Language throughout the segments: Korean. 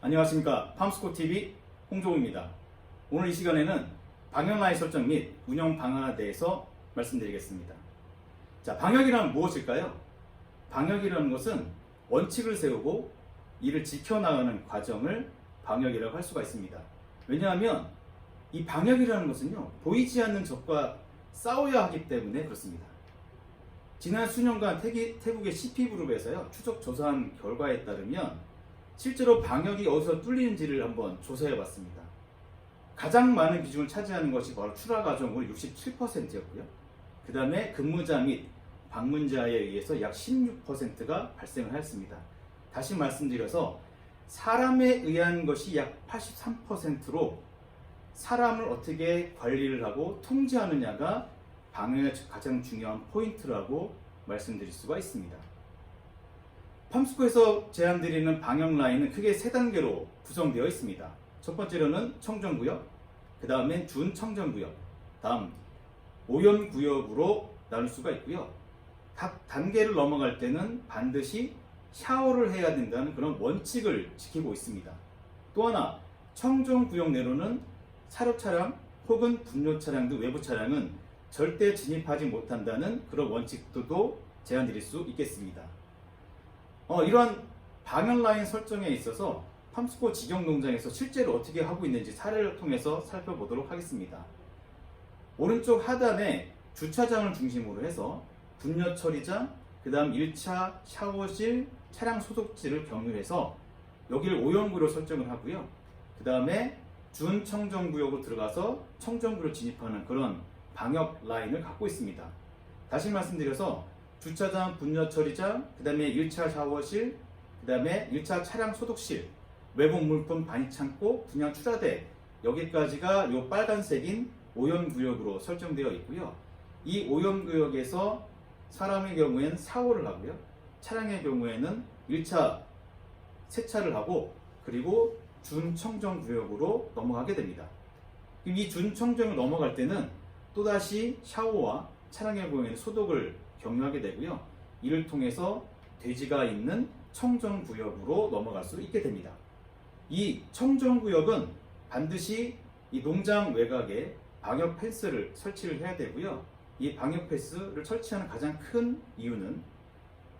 안녕하십니까. 팜스코TV 홍종우입니다. 오늘 이 시간에는 방역라인 설정 및 운영 방안에 대해서 말씀드리겠습니다. 자, 방역이란 무엇일까요? 방역이라는 것은 원칙을 세우고 이를 지켜나가는 과정을 방역이라고 할 수가 있습니다. 왜냐하면 이 방역이라는 것은요, 보이지 않는 적과 싸워야 하기 때문에 그렇습니다. 지난 수년간 태국의 CP그룹에서요, 추적 조사한 결과에 따르면 실제로 방역이 어디서 뚫리는지를 한번 조사해 봤습니다. 가장 많은 비중을 차지하는 것이 바로 출하 가정으로 67%였고요. 그 다음에 근무자 및 방문자에 의해서 약 16%가 발생을 하였습니다. 다시 말씀드려서 사람에 의한 것이 약 83%로 사람을 어떻게 관리를 하고 통제하느냐가 방역의 가장 중요한 포인트라고 말씀드릴 수가 있습니다. 팜스코에서 제안드리는 방역 라인은 크게 세 단계로 구성되어 있습니다. 첫 번째로는 청정구역, 그 다음엔 준청정구역, 다음 오염구역으로 나눌 수가 있고요. 각 단계를 넘어갈 때는 반드시 샤워를 해야 된다는 그런 원칙을 지키고 있습니다. 또 하나, 청정구역 내로는 사료차량 혹은 분뇨차량 등 외부 차량은 절대 진입하지 못한다는 그런 원칙도 제안드릴 수 있겠습니다. 이러한 방역 라인 설정에 있어서 팜스코 직영농장에서 실제로 어떻게 하고 있는지 사례를 통해서 살펴보도록 하겠습니다. 오른쪽 하단에 주차장을 중심으로 해서 분뇨 처리장, 그 다음 1차 샤워실, 차량 소독지를 경유해서 여기를 오염구로 설정을 하고요. 그 다음에 준청정구역으로 들어가서 청정구로 진입하는 그런 방역 라인을 갖고 있습니다. 다시 말씀드려서 주차장, 분뇨 처리장, 그 다음에 1차 샤워실, 그 다음에 1차 차량 소독실, 외부 물품 반입창고, 분양 출하대, 여기까지가 요 빨간색인 오염구역으로 설정되어 있고요. 이 오염구역에서 사람의 경우에는 샤워를 하고요. 차량의 경우에는 1차 세차를 하고, 그리고 준청정구역으로 넘어가게 됩니다. 이 준청정을 넘어갈 때는 또다시 샤워와 차량의 경우에는 소독을 경유하게 되고요. 이를 통해서 돼지가 있는 청정구역으로 넘어갈 수 있게 됩니다. 이 청정구역은 반드시 이 농장 외곽에 방역 펜스를 설치를 해야 되고요. 이 방역 펜스를 설치하는 가장 큰 이유는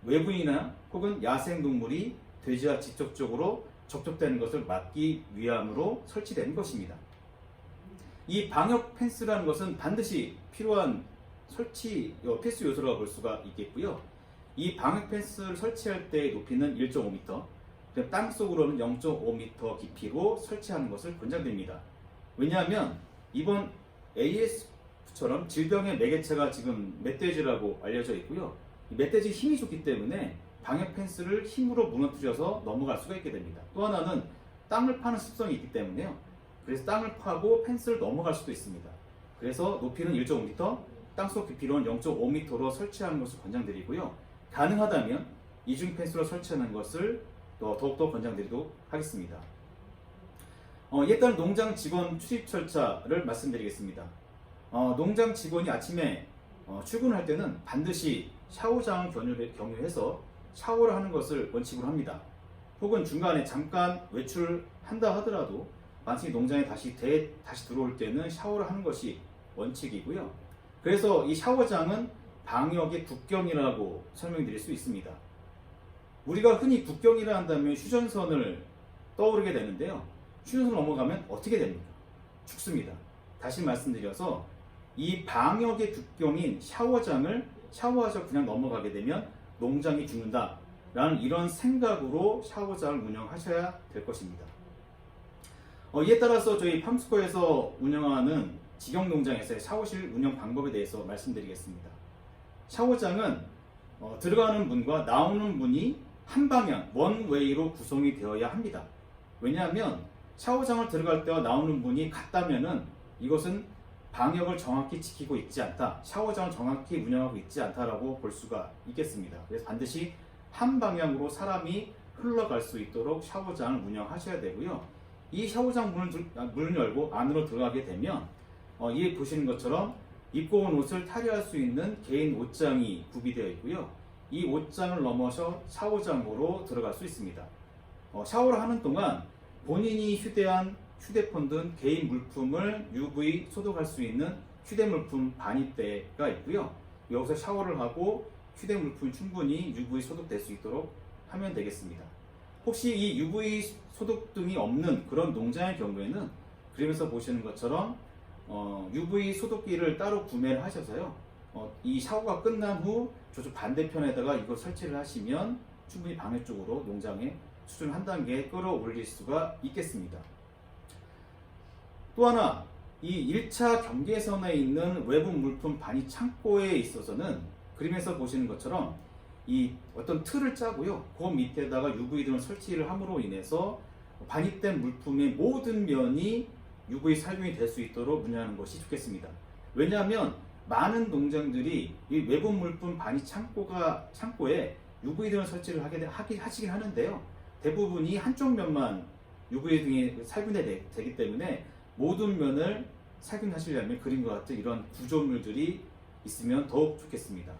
외부인이나 혹은 야생동물이 돼지와 직접적으로 접촉되는 것을 막기 위함으로 설치된 것입니다. 이 방역 펜스라는 것은 반드시 필요한 설치 필수 요소라고 볼 수가 있겠고요. 이 방역 펜스를 설치할 때의 높이는 1.5m, 땅속으로는 0.5m 깊이로 설치하는 것을 권장드립니다. 왜냐하면 이번 AS처럼 질병의 매개체가 지금 멧돼지라고 알려져 있고요. 이 멧돼지 힘이 좋기 때문에 방역 펜스를 힘으로 무너뜨려서 넘어갈 수가 있게 됩니다. 또 하나는 땅을 파는 습성이 있기 때문에요. 그래서 땅을 파고 펜스를 넘어갈 수도 있습니다. 그래서 높이는 1.5m, 땅속 깊이로는 0.5m로 설치하는 것을 권장드리고요. 가능하다면 이중 펜스로 설치하는 것을 더욱더 권장드리도록 하겠습니다. 이에 따른 농장 직원 출입 절차를 말씀드리겠습니다. 농장 직원이 아침에 출근할 때는 반드시 샤워장을 경유해서 샤워를 하는 것을 원칙으로 합니다. 혹은 중간에 잠깐 외출한다 하더라도 만약에 농장에 다시 들어올 때는 샤워를 하는 것이 원칙이고요. 그래서 이 샤워장은 방역의 국경이라고 설명드릴 수 있습니다. 우리가 흔히 국경이라 한다면 휴전선을 떠오르게 되는데요. 휴전선을 넘어가면 어떻게 됩니까? 죽습니다. 다시 말씀드려서 이 방역의 국경인 샤워장을 샤워하셔 그냥 넘어가게 되면 농장이 죽는다 라는 이런 생각으로 샤워장을 운영하셔야 될 것입니다. 이에 따라서 저희 팜스코에서 운영하는 직영농장에서의 샤워실 운영 방법에 대해서 말씀드리겠습니다. 샤워장은 들어가는 문과 나오는 문이 한 방향, 원웨이로 구성이 되어야 합니다. 왜냐하면 샤워장을 들어갈 때와 나오는 문이 같다면은 이것은 방역을 정확히 지키고 있지 않다, 샤워장을 정확히 운영하고 있지 않다라고 볼 수가 있겠습니다. 그래서 반드시 한 방향으로 사람이 흘러갈 수 있도록 샤워장을 운영하셔야 되고요. 이 샤워장 문을 열고 안으로 들어가게 되면 이에 보시는 것처럼 입고 온 옷을 탈의할 수 있는 개인 옷장이 구비되어 있고요. 이 옷장을 넘어서 샤워장으로 들어갈 수 있습니다. 샤워를 하는 동안 본인이 휴대한 휴대폰 등 개인 물품을 UV 소독할 수 있는 휴대물품 반입대가 있고요. 여기서 샤워를 하고 휴대물품이 충분히 UV 소독될 수 있도록 하면 되겠습니다. 혹시 이 UV 소독 등이 없는 그런 농장의 경우에는 그림에서 보시는 것처럼 UV 소독기를 따로 구매를 하셔서요. 이 샤워가 끝난 후 저쪽 반대편에다가 이걸 설치를 하시면 충분히 방역 쪽으로 농장의 수준 한 단계 끌어올릴 수가 있겠습니다. 또 하나, 이 1차 경계선에 있는 외부 물품 반입 창고에 있어서는 그림에서 보시는 것처럼 이 어떤 틀을 짜고요. 그 밑에다가 UV 등을 설치를 함으로 인해서 반입된 물품의 모든 면이 UV 살균이 될 수 있도록 운영하는 것이 좋겠습니다. 왜냐하면 많은 농장들이 이 외부 물품 반입 창고에 UV 등을 설치를 하시긴 하는데요. 대부분이 한쪽 면만 UV 등이 살균이 되기 때문에 모든 면을 살균하시려면 그림과 같은 이런 구조물들이 있으면 더욱 좋겠습니다.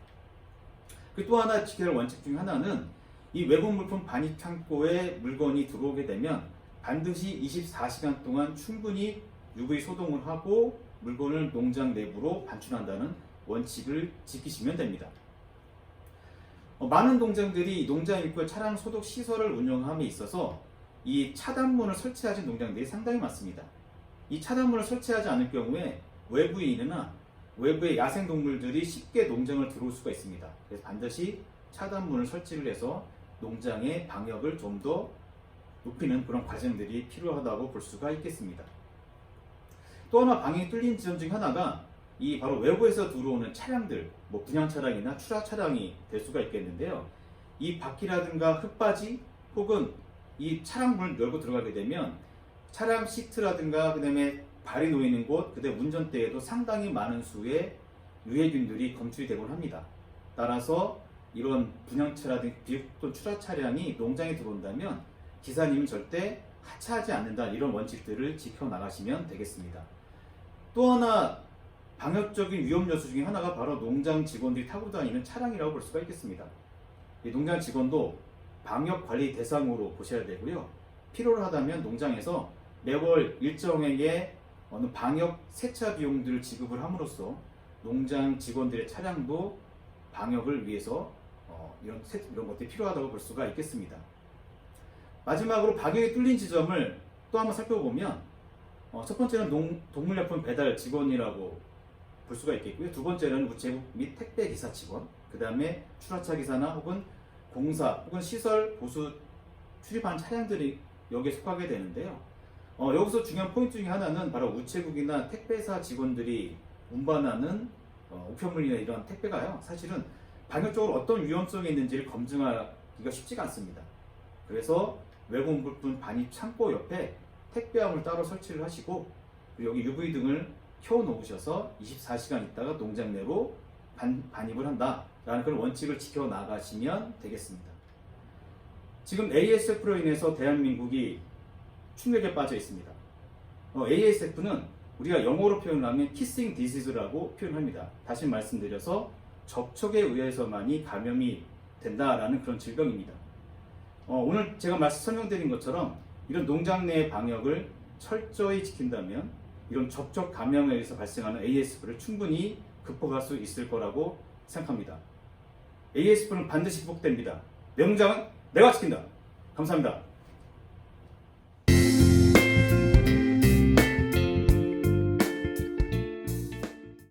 또 하나 지켜야 할 원칙 중 하나는 이 외부 물품 반입 창고에 물건이 들어오게 되면 반드시 24시간 동안 충분히 UV 소독을 하고 물건을 농장 내부로 반출한다는 원칙을 지키시면 됩니다. 많은 농장들이 농장 입구에 차량 소독 시설을 운영함에 있어서 이 차단문을 설치하신 농장들이 상당히 많습니다. 이 차단문을 설치하지 않을 경우에 외부인이나 외부의 야생동물들이 쉽게 농장을 들어올 수가 있습니다. 그래서 반드시 차단문을 설치를 해서 농장의 방역을 좀 더 높이는 그런 과정들이 필요하다고 볼 수가 있겠습니다. 또 하나 방역이 뚫린 지점 중 하나가 이 바로 외부에서 들어오는 차량들, 분양 차량이나 출하 차량이 될 수가 있겠는데요. 이 바퀴라든가 흙바지 혹은 이 차량문을 열고 들어가게 되면 차량 시트라든가 그다음에 발이 놓이는 곳, 그다음에 운전대에도 상당히 많은 수의 유해균들이 검출이 되곤 합니다. 따라서 이런 분양차라든가 비흡돈 출하 차량이 농장에 들어온다면 기사님은 절대 하차하지 않는다, 이런 원칙들을 지켜나가시면 되겠습니다. 또 하나 방역적인 위험 요소 중에 하나가 바로 농장 직원들이 타고 다니는 차량이라고 볼 수가 있겠습니다. 이 농장 직원도 방역 관리 대상으로 보셔야 되고요. 필요로 하다면 농장에서 매월 일정액의 어느 방역 세차 비용들을 지급을 함으로써 농장 직원들의 차량도 방역을 위해서 이런 것들이 필요하다고 볼 수가 있겠습니다. 마지막으로 방역이 뚫린 지점을 또 한번 살펴보면 첫 번째는 동물약품 배달 직원이라고 볼 수가 있겠고요. 두 번째는 우체국 및 택배 기사 직원, 그 다음에 출하차 기사나 혹은 공사 혹은 시설 보수 출입하는 차량들이 여기에 속하게 되는데요. 여기서 중요한 포인트 중에 하나는 바로 우체국이나 택배사 직원들이 운반하는 우편물이나 이런 택배가요, 사실은 방역적으로 어떤 위험성이 있는지를 검증하기가 쉽지가 않습니다. 그래서 외부 물품 반입 창고 옆에 택배함을 따로 설치를 하시고 여기 UV 등을 켜 놓으셔서 24시간 있다가 농장 내로 반입을 한다라는 그런 원칙을 지켜 나가시면 되겠습니다. 지금 ASF로 인해서 대한민국이 충격에 빠져 있습니다. ASF는 우리가 영어로 표현하면 Kissing Disease라고 표현합니다. 다시 말씀드려서 접촉에 의해서만이 감염이 된다라는 그런 질병입니다. 오늘 제가 설명드린 것처럼 이런 농장 내 방역을 철저히 지킨다면 이런 접촉 감염에 의해서 발생하는 ASF를 충분히 극복할 수 있을 거라고 생각합니다. ASF는 반드시 극복됩니다. 내 농장은 내가 지킨다. 감사합니다.